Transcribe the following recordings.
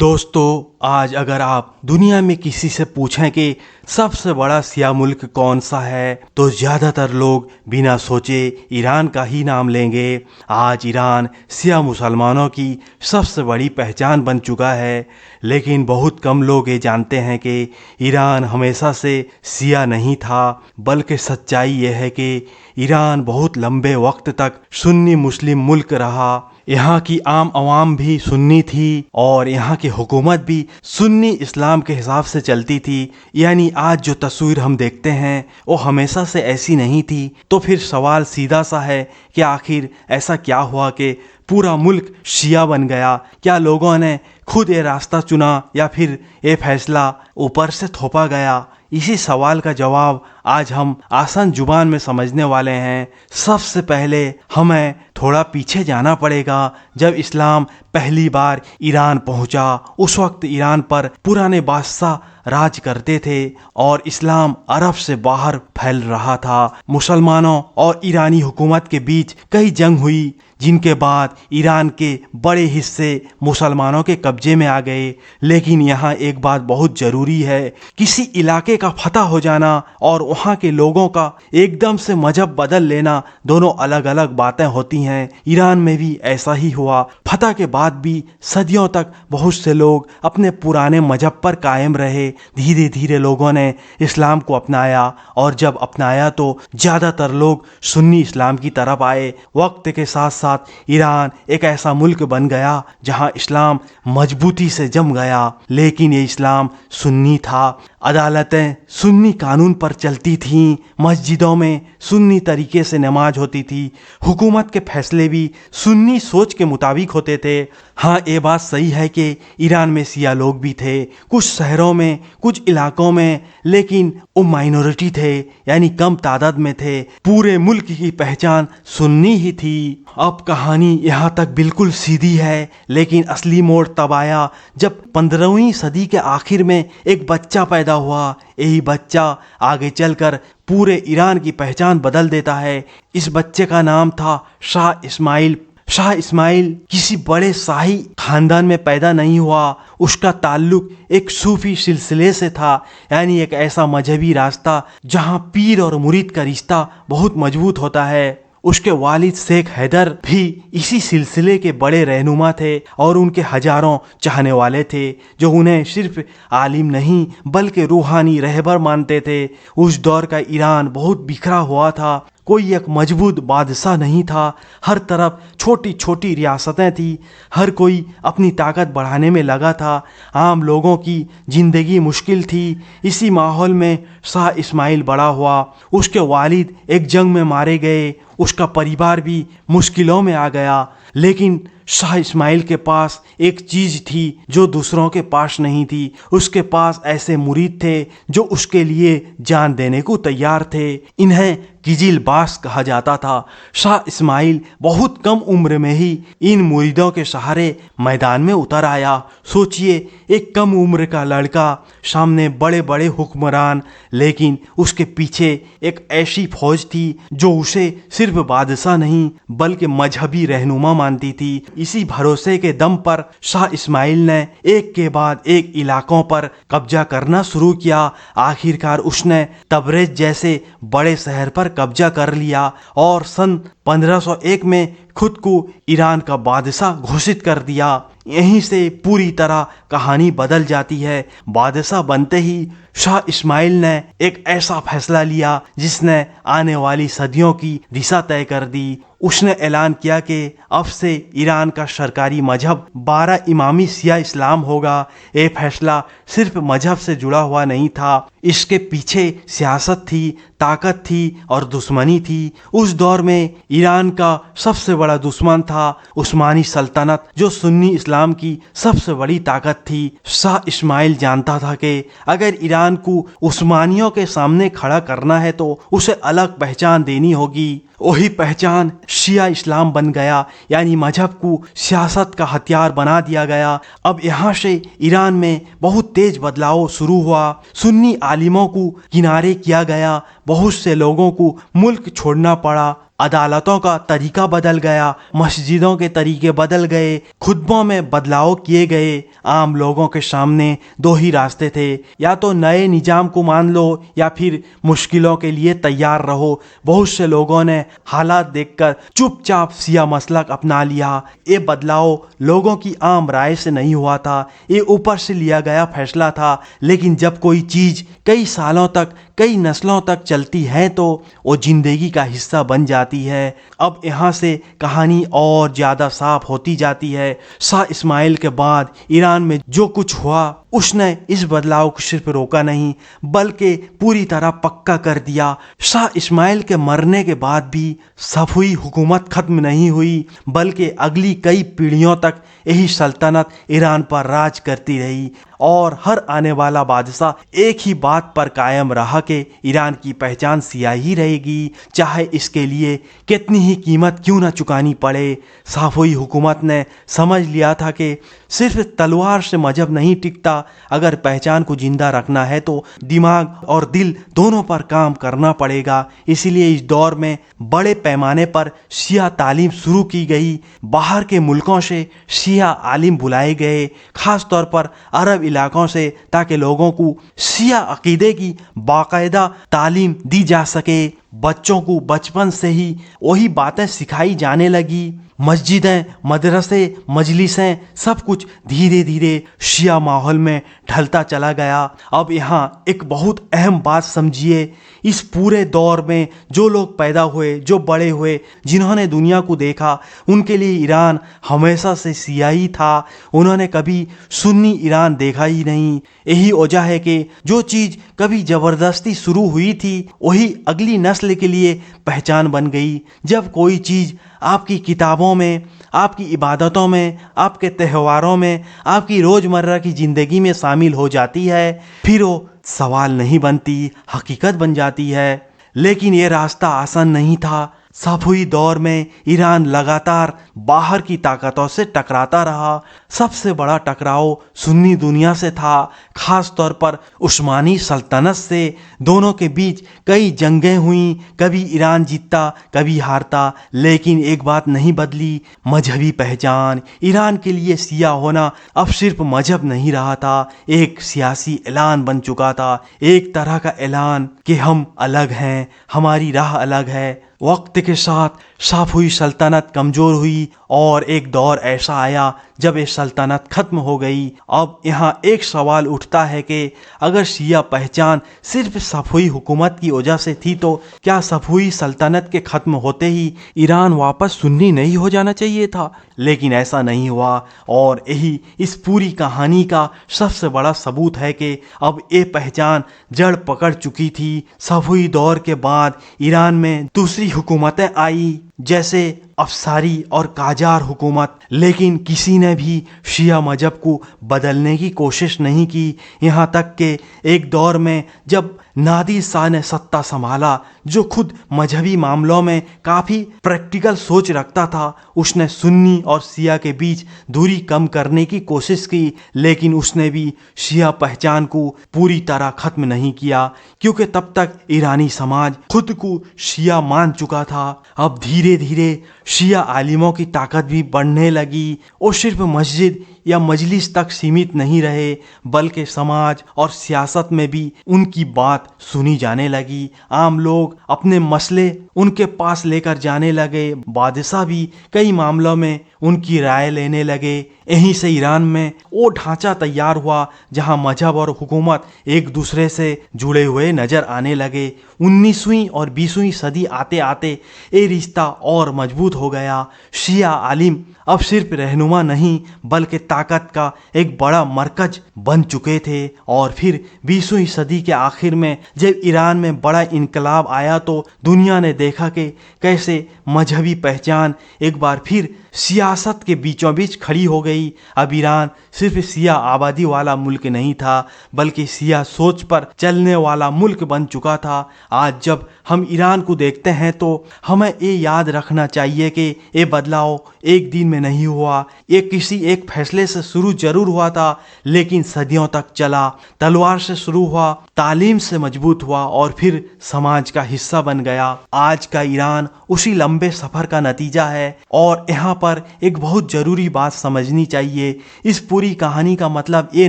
دوستو، آج اگر آپ دنیا میں کسی سے پوچھیں کہ سب سے بڑا سیاہ ملک کون سا ہے تو زیادہ تر لوگ بنا سوچے ایران کا ہی نام لیں گے۔ آج ایران سیاہ مسلمانوں کی سب سے بڑی پہچان بن چکا ہے، لیکن بہت کم لوگ یہ جانتے ہیں کہ ایران ہمیشہ سے سیاہ نہیں تھا، بلکہ سچائی یہ ہے کہ ایران بہت لمبے وقت تک سنی مسلم ملک رہا۔ یہاں کی عام عوام بھی سنی تھی اور یہاں کی حکومت بھی سنی اسلام کے حساب سے چلتی تھی، یعنی آج جو تصویر ہم دیکھتے ہیں وہ ہمیشہ سے ایسی نہیں تھی۔ تو پھر سوال سیدھا سا ہے کہ آخر ایسا کیا ہوا کہ پورا ملک شیعہ بن گیا؟ کیا لوگوں نے خود یہ راستہ چنا یا پھر یہ فیصلہ اوپر سے تھوپا گیا؟ اسی سوال کا جواب آج ہم آسان زبان میں سمجھنے والے ہیں۔ سب سے پہلے ہمیں تھوڑا پیچھے جانا پڑے گا۔ جب اسلام پہلی بار ایران پہنچا، اس وقت ایران پر پرانے بادشاہ راج کرتے تھے اور اسلام عرب سے باہر پھیل رہا تھا۔ مسلمانوں اور ایرانی حکومت کے بیچ کئی جنگ ہوئی، جن کے بعد ایران کے بڑے حصے مسلمانوں کے قبضے میں آ گئے۔ لیکن یہاں ایک بات بہت ضروری ہے، کسی علاقے کا فتح ہو جانا اور وہاں کے لوگوں کا ایک دم سے مذہب بدل لینا دونوں الگ الگ باتیں ہوتی ہیں۔ ایران میں بھی ایسا ہی ہوا۔ فتح کے بعد بھی صدیوں تک بہت سے لوگ اپنے پرانے مذہب پر قائم رہے۔ دھیرے دھیرے لوگوں نے اسلام کو اپنایا، اور جب اپنایا تو زیادہ تر لوگ سنی اسلام کی طرف آئے۔ وقت کے ساتھ ساتھ ایران ایک ایسا ملک بن گیا جہاں اسلام مضبوطی سے جم گیا، لیکن یہ اسلام سنی تھا۔ عدالتیں سنی قانون پر چلتی تھیں، مسجدوں میں سنی طریقے سے نماز ہوتی تھی، حکومت کے فیصلے بھی سنی سوچ کے مطابق ہوتے تھے۔ ہاں، یہ بات صحیح ہے کہ ایران میں سیاہ لوگ بھی تھے، کچھ شہروں میں، کچھ علاقوں میں، لیکن وہ مائنورٹی تھے، یعنی کم تعداد میں تھے۔ پورے ملک کی پہچان سنی ہی تھی۔ اب کہانی یہاں تک بالکل سیدھی ہے، لیکن اصلی موڑ تب آیا جب 15ویں صدی کے آخر میں ایک بچہ پیدا ہوا۔ یہی بچہ آگے چل کر پورے ایران کی پہچان بدل دیتا ہے۔ اس بچے کا نام تھا شاہ اسماعیل۔ شاہ اسماعیل کسی بڑے شاہی خاندان میں پیدا نہیں ہوا، اس کا تعلق ایک صوفی سلسلے سے تھا، یعنی ایک ایسا مذہبی راستہ جہاں پیر اور مرید کا رشتہ بہت مضبوط ہوتا ہے۔ اس کے والد شیخ حیدر بھی اسی سلسلے کے بڑے رہنما تھے اور ان کے ہزاروں چاہنے والے تھے جو انہیں صرف عالم نہیں بلکہ روحانی رہبر مانتے تھے۔ اس دور کا ایران بہت بکھرا ہوا تھا، کوئی ایک مضبوط بادشاہ نہیں تھا، ہر طرف چھوٹی چھوٹی ریاستیں تھیں، ہر کوئی اپنی طاقت بڑھانے میں لگا تھا، عام لوگوں کی زندگی مشکل تھی۔ اسی ماحول میں شاہ اسماعیل بڑا ہوا۔ اس کے والد ایک جنگ میں مارے گئے، اس کا پریوار بھی مشکلوں میں آ گیا، لیکن شاہ اسماعیل کے پاس ایک چیز تھی جو دوسروں کے پاس نہیں تھی۔ اس کے پاس ایسے مرید تھے جو اس کے لیے جان دینے کو تیار تھے۔ انہیں کجل باس کہا جاتا تھا۔ شاہ اسماعیل بہت کم عمر میں ہی ان مریدوں کے سہارے میدان میں اتر آیا۔ سوچئے، ایک کم عمر کا لڑکا، سامنے بڑے بڑے حکمران، لیکن اس کے پیچھے ایک ایسی فوج تھی جو اسے صرف بادشاہ نہیں بلکہ مذہبی رہنما مانتی تھی۔ اسی بھروسے کے دم پر شاہ اسماعیل نے ایک کے بعد ایک علاقوں پر قبضہ کرنا شروع کیا۔ آخرکار اس نے تبریز جیسے بڑے شہر پر قبضہ کر لیا اور سن 1501 میں خود کو ایران کا بادشاہ گھوشت کر دیا۔ یہیں سے پوری طرح کہانی بدل جاتی ہے۔ بادشاہ بنتے ہی شاہ اسماعیل نے ایک ایسا فیصلہ لیا جس نے آنے والی صدیوں کی دشا طے کر دی۔ اس نے اعلان کیا کہ اب سے ایران کا سرکاری مذہب 12 امامی سیاہ اسلام ہوگا۔ یہ فیصلہ صرف مذہب سے جڑا ہوا نہیں تھا، اس کے پیچھے سیاست تھی، طاقت تھی اور دشمنی تھی۔ اس دور میں ایران کا سب سے بڑا دشمن تھا عثمانی سلطنت، جو سنی اسلام کی سب سے بڑی طاقت تھی۔ شاہ اسماعیل جانتا تھا کہ اگر ایران کو عثمانیوں کے سامنے کھڑا کرنا ہے تو اسے الگ پہچان دینی ہوگی۔ वही पहचान शिया इस्लाम बन गया, यानी मजहब को सियासत का हथियार बना दिया गया। अब यहाँ से ईरान में बहुत तेज बदलाव शुरू हुआ। सुन्नी आलिमों को किनारे किया गया, बहुत से लोगों को मुल्क छोड़ना पड़ा, अदालतों का तरीका बदल गया, मस्जिदों के तरीके बदल गए, खुतबों में बदलाव किए गए। आम लोगों के सामने दो ही रास्ते थे, या तो नए निजाम को मान लो या फिर मुश्किलों के लिए तैयार रहो। बहुत से लोगों ने हालात देखकर चुपचाप सिया मसलक अपना लिया। ये बदलाव लोगों की आम राय से नहीं हुआ था, ये ऊपर से लिया गया फैसला था। लेकिन जब कोई चीज़ कई सालों तक, कई नस्लों तक चलती है तो वो जिंदगी का हिस्सा बन जाती है। अब यहाँ से कहानी और ज़्यादा साफ होती जाती है। शाह इस्माइल के बाद ईरान में जो कुछ हुआ, उसने इस बदलाव को सिर्फ रोका नहीं बल्कि पूरी तरह पक्का कर दिया। शाह इस्माइल के मरने के बाद भी सफवी हुकूमत खत्म नहीं हुई, बल्कि अगली कई पीढ़ियों तक यही सल्तनत ईरान पर राज करती रही। और हर आने वाला बादशाह एक ही बात पर कायम रहा कि ईरान की पहचान सिया ही रहेगी, चाहे इसके लिए कितनी ही कीमत क्यों न चुकानी पड़े। सफवी हुकूमत ने समझ लिया था कि सिर्फ तलवार से मजहब नहीं टिकता। अगर पहचान को जिंदा रखना है तो दिमाग और दिल दोनों पर काम करना पड़ेगा। इसीलिए इस दौर में बड़े पैमाने पर शिया तालीम शुरू की गई। बाहर के मुल्कों से शिया आलिम बुलाए गए, खास तौर पर अरब इलाकों से, ताकि लोगों को शिया अकीदे की बाकायदा तालीम दी जा सके। बच्चों को बचपन से ही वही बातें सिखाई जाने लगी। मस्जिदें, मदरसे, मजलिसें, सब कुछ धीरे धीरे शिया माहौल में ढलता चला गया। अब यहाँ एक बहुत अहम बात समझिए, इस पूरे दौर में जो लोग पैदा हुए, जो बड़े हुए, जिन्होंने दुनिया को देखा, उनके लिए ईरान हमेशा से शिया ही था। उन्होंने कभी सुन्नी ईरान देखा ही नहीं। यही वजह है कि जो चीज़ कभी ज़बरदस्ती शुरू हुई थी वही अगली नस्ल के लिए पहचान बन गई। जब कोई चीज़ आपकी किताबों में, आपकी इबादतों में, आपके त्योहारों में, आपकी रोज़मर्रा की ज़िंदगी में शामिल हो जाती है, फिर वो सवाल नहीं बनती, हकीकत बन जाती है। लेकिन ये रास्ता आसान नहीं था। सफवी दौर में ईरान लगातार बाहर की ताकतों से टकराता रहा। सबसे बड़ा टकराव सुन्नी दुनिया से था, खास तौर पर उस्मानी सल्तनत से। दोनों के बीच कई जंगें हुईं, कभी ईरान जीतता, कभी हारता, लेकिन एक बात नहीं बदली, मजहबी पहचान। ईरान के लिए शिया होना अब सिर्फ मजहब नहीं रहा था, एक सियासी ऐलान बन चुका था, एक तरह का ऐलान कि हम अलग हैं, हमारी राह अलग है। वक्त के साथ सफवी सल्तनत कमज़ोर हुई और एक दौर ऐसा आया जब ये सल्तनत ख़त्म हो गई। अब यहाँ एक सवाल उठता है कि अगर शिया पहचान सिर्फ सफवी हुकूमत की वजह से थी तो क्या सफवी सल्तनत के ख़त्म होते ही ईरान वापस सुन्नी नहीं हो जाना चाहिए था? लेकिन ऐसा नहीं हुआ, और यही इस पूरी कहानी का सबसे बड़ा सबूत है कि अब ये पहचान जड़ पकड़ चुकी थी। सफवी दौर के बाद ईरान में दूसरी हुकूमतें आई, जैसे अफसारी और काजार हुकूमत, लेकिन किसी ने भी शिया मजहब को बदलने की कोशिश नहीं की। यहाँ तक कि एक दौर में जब नादिर शाह ने सत्ता संभाला, जो खुद मजहबी मामलों में काफ़ी प्रैक्टिकल सोच रखता था, उसने सुन्नी और शिया के बीच दूरी कम करने की कोशिश की, लेकिन उसने भी शिया पहचान को पूरी तरह ख़त्म नहीं किया, क्योंकि तब तक ईरानी समाज खुद को शिया मान चुका था। अब धीरे धीरे शिया आलिमों की ताकत भी बढ़ने लगी। वो सिर्फ मस्जिद या मजलिस तक सीमित नहीं रहे, बल्कि समाज और सियासत में भी उनकी बात सुनी जाने लगी। आम लोग अपने मसले उनके पास लेकर जाने लगे, बादशाह भी कई मामलों में उनकी राय लेने लगे। यहीं से ईरान में वो ढांचा तैयार हुआ जहां मजहब और हुकूमत एक दूसरे से जुड़े हुए नजर आने लगे। 19वीं और 20वीं सदी आते आते ये रिश्ता और मजबूत हो गया। शिया आलिम अब सिर्फ रहनुमा नहीं बल्कि ताकत का एक बड़ा मरकज बन चुके थे। और फिर 20वीं सदी के आखिर में जब ईरान में बड़ा इनकलाब आया तो दुनिया ने देखा कि कैसे मजहबी पहचान एक बार फिर सियासत के बीचों बीच खड़ी हो गई। अब ईरान सिर्फ सिया आबादी वाला मुल्क नहीं था, बल्कि सिया सोच पर चलने वाला मुल्क बन चुका था। आज जब हम ईरान को देखते हैं तो हमें ये याद रखना चाहिए कि ये बदलाव एक दिन में नहीं हुआ। ये किसी एक फैसले से शुरू जरूर हुआ था, लेकिन सदियों तक चला। तलवार से शुरू हुआ, तालीम से मजबूत हुआ और फिर समाज का हिस्सा बन गया। आज का ईरान उसी लंबे सफर का नतीजा है। और यहाँ पर एक बहुत जरूरी बात समझनी चाहिए। इस पूरी कहानी का मतलब ये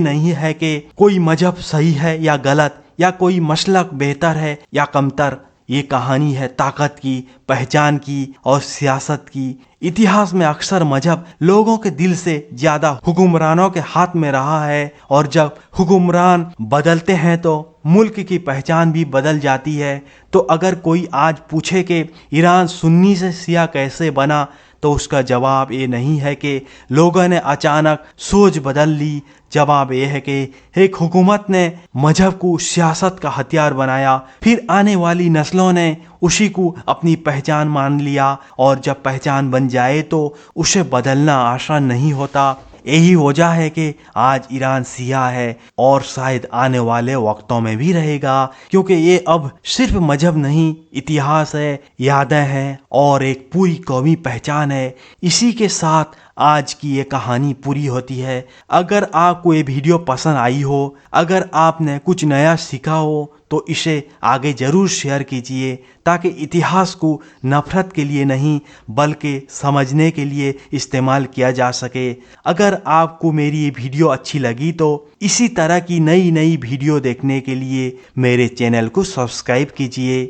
नहीं है कि कोई मजहब सही है या गलत, या कोई मसलक बेहतर है या कमतर। ये कहानी है ताकत की, पहचान की और सियासत की। इतिहास में अक्सर मजहब लोगों के दिल से ज्यादा हुक्मरानों के हाथ में रहा है, और जब हुक्मरान बदलते हैं तो मुल्क की पहचान भी बदल जाती है। तो अगर कोई आज पूछे कि ईरान सुन्नी से शिया कैसे बना, तो उसका जवाब ये नहीं है कि लोगों ने अचानक सोच बदल ली। जवाब ये है कि एक हुकूमत ने मजहब को सियासत का हथियार बनाया, फिर आने वाली नस्लों ने उसी को अपनी पहचान मान लिया, और जब पहचान बन जाए तो उसे बदलना आसान नहीं होता। यही वजह है कि आज ईरान सिया है और शायद आने वाले वक्तों में भी रहेगा, क्योंकि ये अब सिर्फ मजहब नहीं, इतिहास है, यादें हैं और एक पूरी कौमी पहचान है। इसी के साथ आज की ये कहानी पूरी होती है। अगर आपको ये वीडियो पसंद आई हो, अगर आपने कुछ नया सीखा हो, तो इसे आगे जरूर शेयर कीजिए, ताकि इतिहास को नफरत के लिए नहीं बल्कि समझने के लिए इस्तेमाल किया जा सके। अगर आपको मेरी ये वीडियो अच्छी लगी तो इसी तरह की नई नई वीडियो देखने के लिए मेरे चैनल को सब्सक्राइब कीजिए।